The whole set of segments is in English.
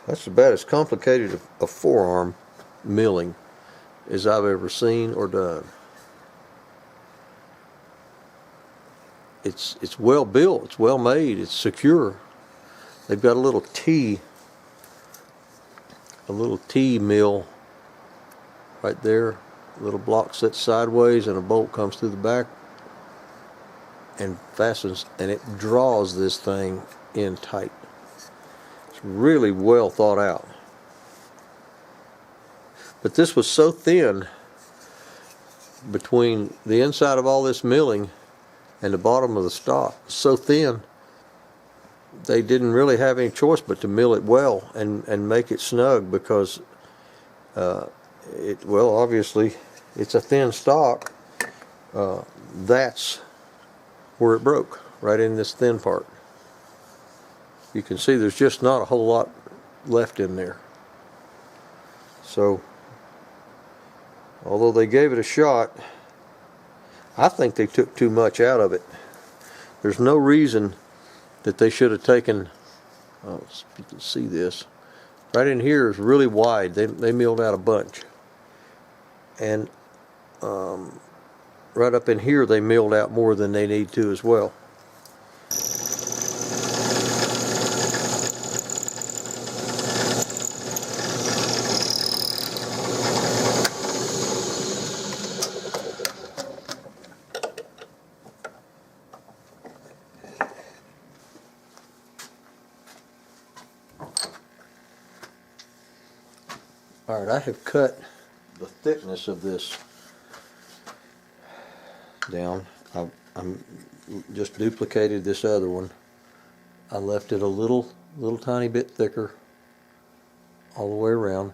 That's about as complicated a forearm milling as I've ever seen or done. It's well built, it's well made, it's secure. They've got a little T mill right there. A little block sits sideways and a bolt comes through the back and fastens, and it draws this thing in tight. It's really well thought out. But this was so thin between the inside of all this milling and the bottom of the stock, so thin, they didn't really have any choice but to mill it well and make it snug, because well, obviously it's a thin stock. That's where it broke, right in this thin part. You can see there's just not a whole lot left in there. So although they gave it a shot, I think they took too much out of it. There's no reason that they should have taken, oh, you can see this, right in here is really wide. They milled out a bunch. And right up in here they milled out more than they need to as well. Alright, I have cut the thickness of this down. I'm just duplicated this other one. I left it a little tiny bit thicker all the way around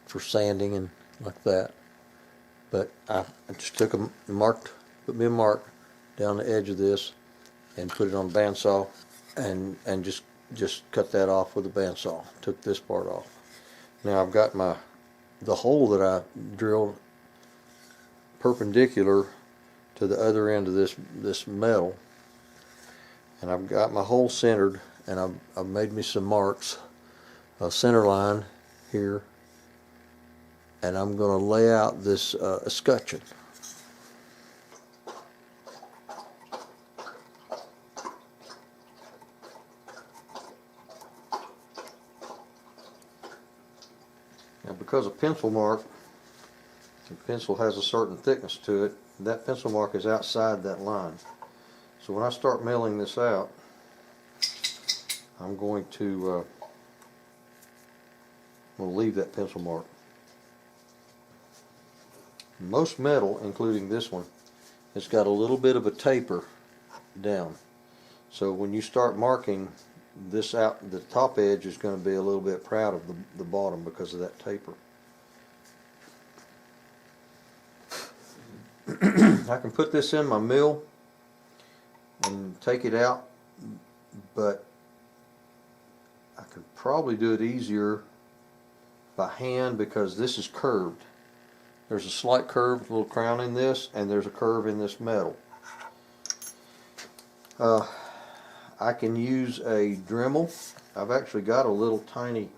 for sanding and like that. But I just took put me a mark down the edge of this and put it on a bandsaw and just cut that off with a bandsaw. Took this part off. Now I've got the hole that I drilled perpendicular to the other end of this metal, and I've got my hole centered, and I've made me some marks, a center line here, and I'm going to lay out this escutcheon. Now, because a pencil mark, the pencil has a certain thickness to it, that pencil mark is outside that line. So when I start milling this out, I'm going to leave that pencil mark. Most metal, including this one, has got a little bit of a taper down. So when you start marking this out, the top edge is going to be a little bit proud of the bottom because of that taper. I can put this in my mill and take it out, but I could probably do it easier by hand because this is curved. There's a slight curved little crown in this, and there's a curve in this metal. I can use a Dremel. I've actually got a little tiny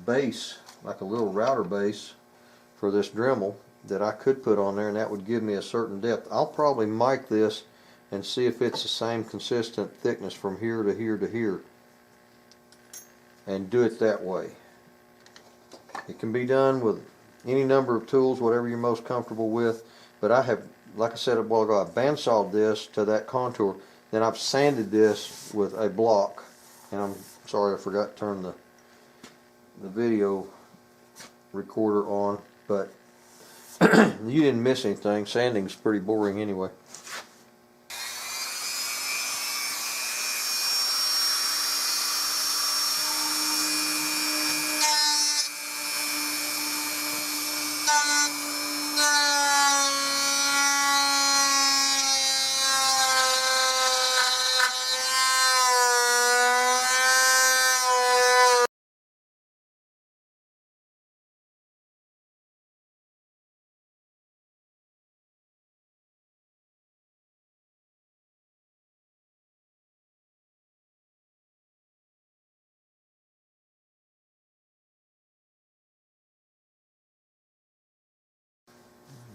base, like a little router base for this Dremel that I could put on there, and that would give me a certain depth. I'll probably mic this and see if it's the same consistent thickness from here to here to here, and do it that way. It can be done with any number of tools, whatever you're most comfortable with, but I have, like I said a while ago, I've bandsawed this to that contour. Then I've sanded this with a block, and I'm sorry I forgot to turn the video recorder on, but you didn't miss anything. Sanding's pretty boring anyway.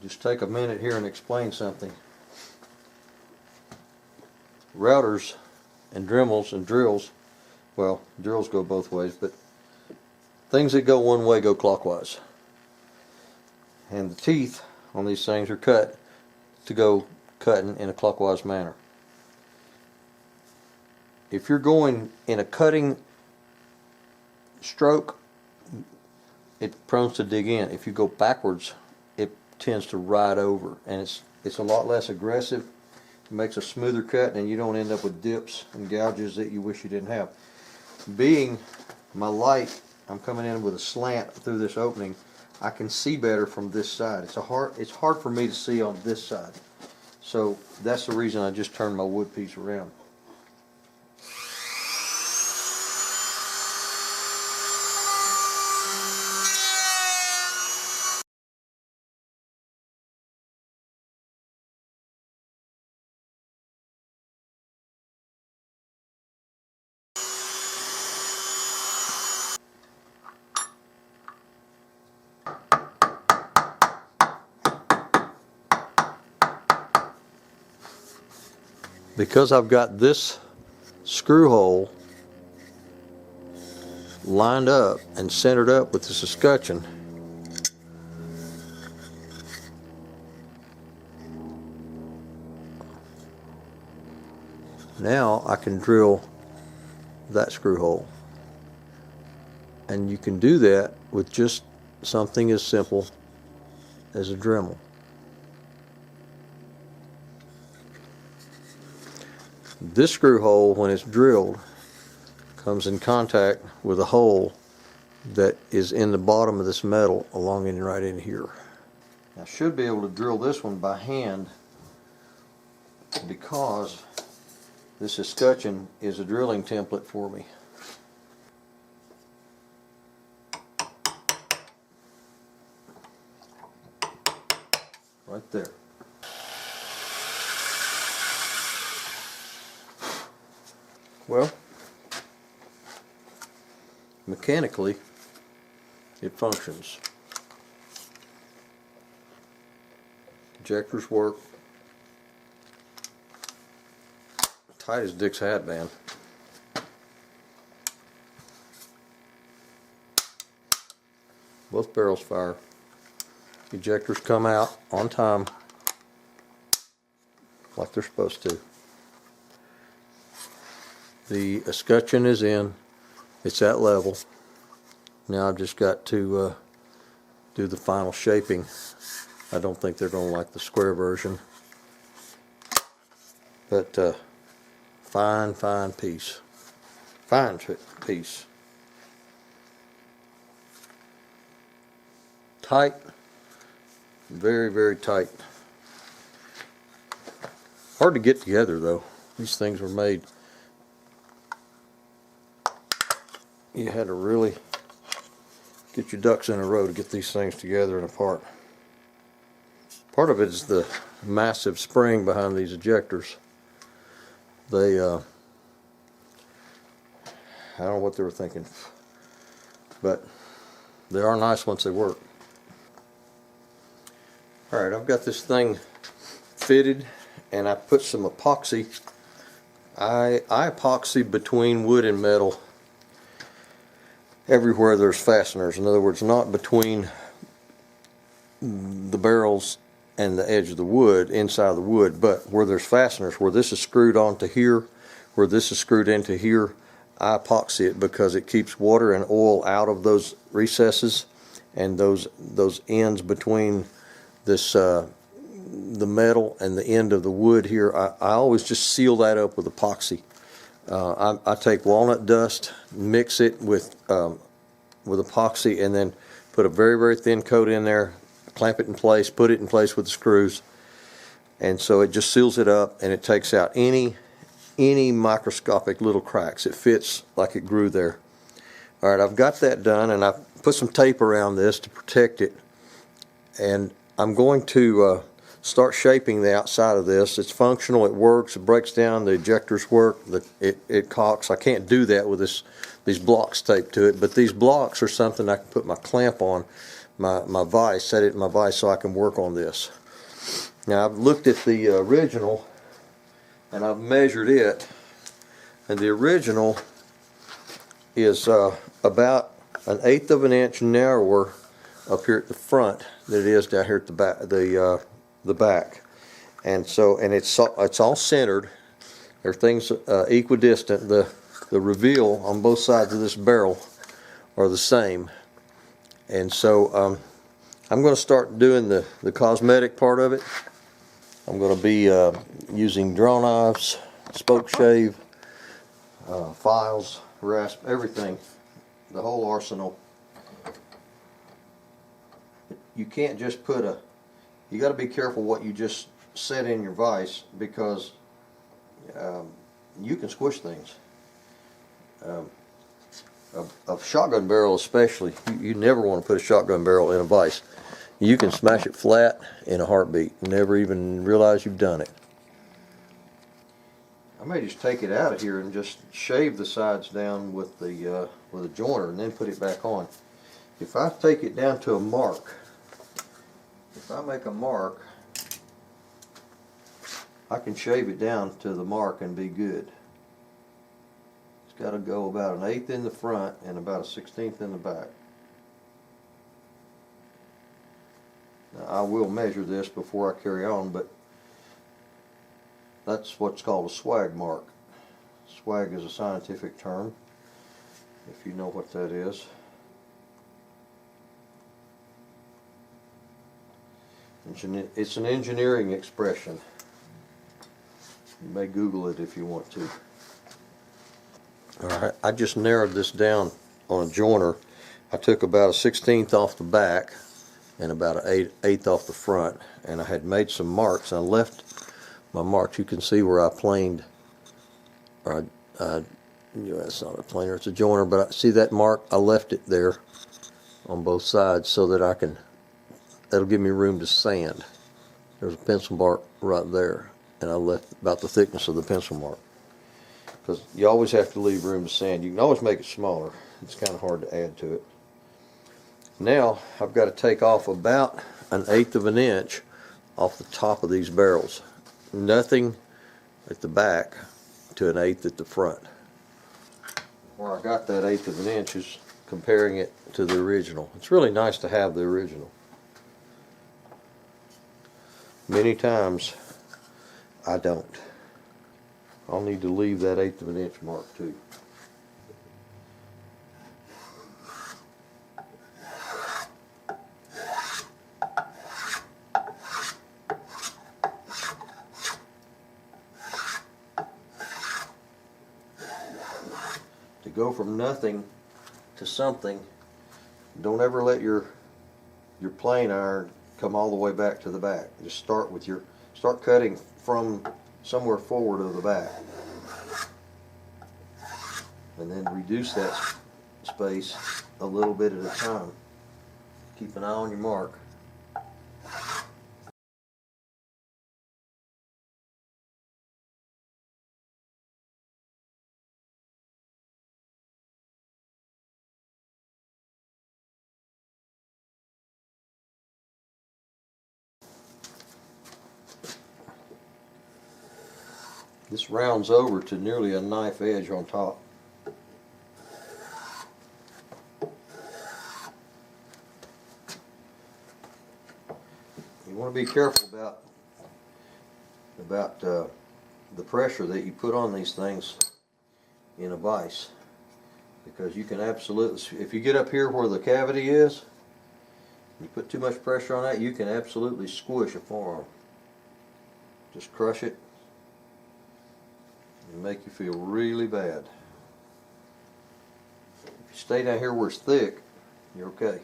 just take a minute here and explain something. Routers and Dremels and drills, well, drills go both ways, but things that go one way go clockwise. And the teeth on these things are cut to go cutting in a clockwise manner. If you're going in a cutting stroke, it prone to dig in. If you go backwards, it tends to ride over, and it's a lot less aggressive. It makes a smoother cut, and you don't end up with dips and gouges that you wish you didn't have. Being my light, I'm coming in with a slant through this opening, I can see better from this side. It's hard for me to see on this side. So that's the reason I just turned my wood piece around. Because I've got this screw hole lined up and centered up with this escutcheon, now I can drill that screw hole. And you can do that with just something as simple as a Dremel. This screw hole, when it's drilled, comes in contact with a hole that is in the bottom of this metal along and right in here. I should be able to drill this one by hand because this escutcheon is a drilling template for me. Right there. Well, mechanically, it functions. Ejectors work. Tight as Dick's hat band. Both barrels fire. Ejectors come out on time, like they're supposed to. The escutcheon is in, it's at level. Now I've just got to do the final shaping. I don't think they're going to like the square version, but fine piece. Fine piece. Tight, very tight. Hard to get together though. These things were made. You had to really get your ducks in a row to get these things together and apart. Part of it is the massive spring behind these ejectors. They, I don't know what they were thinking, but they are nice once they work. Alright, I've got this thing fitted and I put some epoxy. I epoxy between wood and metal everywhere there's fasteners. In other words, not between the barrels and the edge of the wood, inside the wood, but where there's fasteners, where this is screwed onto here, where this is screwed into here, I epoxy it because it keeps water and oil out of those recesses and those ends between this the metal and the end of the wood here. I always just seal that up with epoxy. I take walnut dust, mix it with epoxy, and then put a very thin coat in there, clamp it in place, put it in place with the screws, and so it just seals it up and it takes out any microscopic little cracks. It fits like it grew there. Alright, I've got that done and I've put some tape around this to protect it, and I'm going to start shaping the outside of this. It's functional, it works, it breaks down, the ejectors work, it caulks. I can't do that with these blocks taped to it, but these blocks are something I can put my clamp on my vise, set it in my vise so I can work on this. Now I've looked at the original and I've measured it, and the original is about 1/8 of an inch narrower up here at the front than it is down here at the back. The back, and it's all centered. Everything's equidistant. The reveal on both sides of this barrel are the same, and so I'm going to start doing the cosmetic part of it. I'm going to be using draw knives, spoke shave, files, rasp, everything, the whole arsenal. You can't just put you got to be careful what you just set in your vise, because you can squish things. A shotgun barrel especially, you never want to put a shotgun barrel in a vise. You can smash it flat in a heartbeat and never even realize you've done it. I may just take it out of here and just shave the sides down with a jointer and then put it back on. If I take it down to a mark, if I make a mark, I can shave it down to the mark and be good. It's got to go about 1/8 in the front and about 1/16 in the back. Now, I will measure this before I carry on, but that's what's called a swag mark. Swag is a scientific term, if you know what that is. It's an engineering expression. You may Google it if you want to. Alright, I just narrowed this down on a jointer. I took about 1/16 off the back and about 1/8 off the front, and I had made some marks. I left my marks. You can see where I planed, or it's not a planer, it's a jointer, but I see that mark. I left it there on both sides so that that'll give me room to sand. There's a pencil mark right there, and I left about the thickness of the pencil mark, because you always have to leave room to sand. You can always make it smaller. It's kind of hard to add to it. Now I've got to take off about 1/8 of an inch off the top of these barrels. Nothing at the back to 1/8 at the front. Where I got that 1/8 of an inch is comparing it to the original. It's really nice to have the original. Many times I don't. I'll need to leave that 1/8 of an inch mark too. To go from nothing to something, don't ever let your plane iron come all the way back to the back. Just start cutting from somewhere forward of the back, and then reduce that space a little bit at a time. Keep an eye on your mark. This rounds over to nearly a knife edge on top. You want to be careful about the pressure that you put on these things in a vise, because you can absolutely, if you get up here where the cavity is, you put too much pressure on that, you can absolutely squish a forearm. Just crush it and make you feel really bad. If you stay down here where it's thick, you're okay.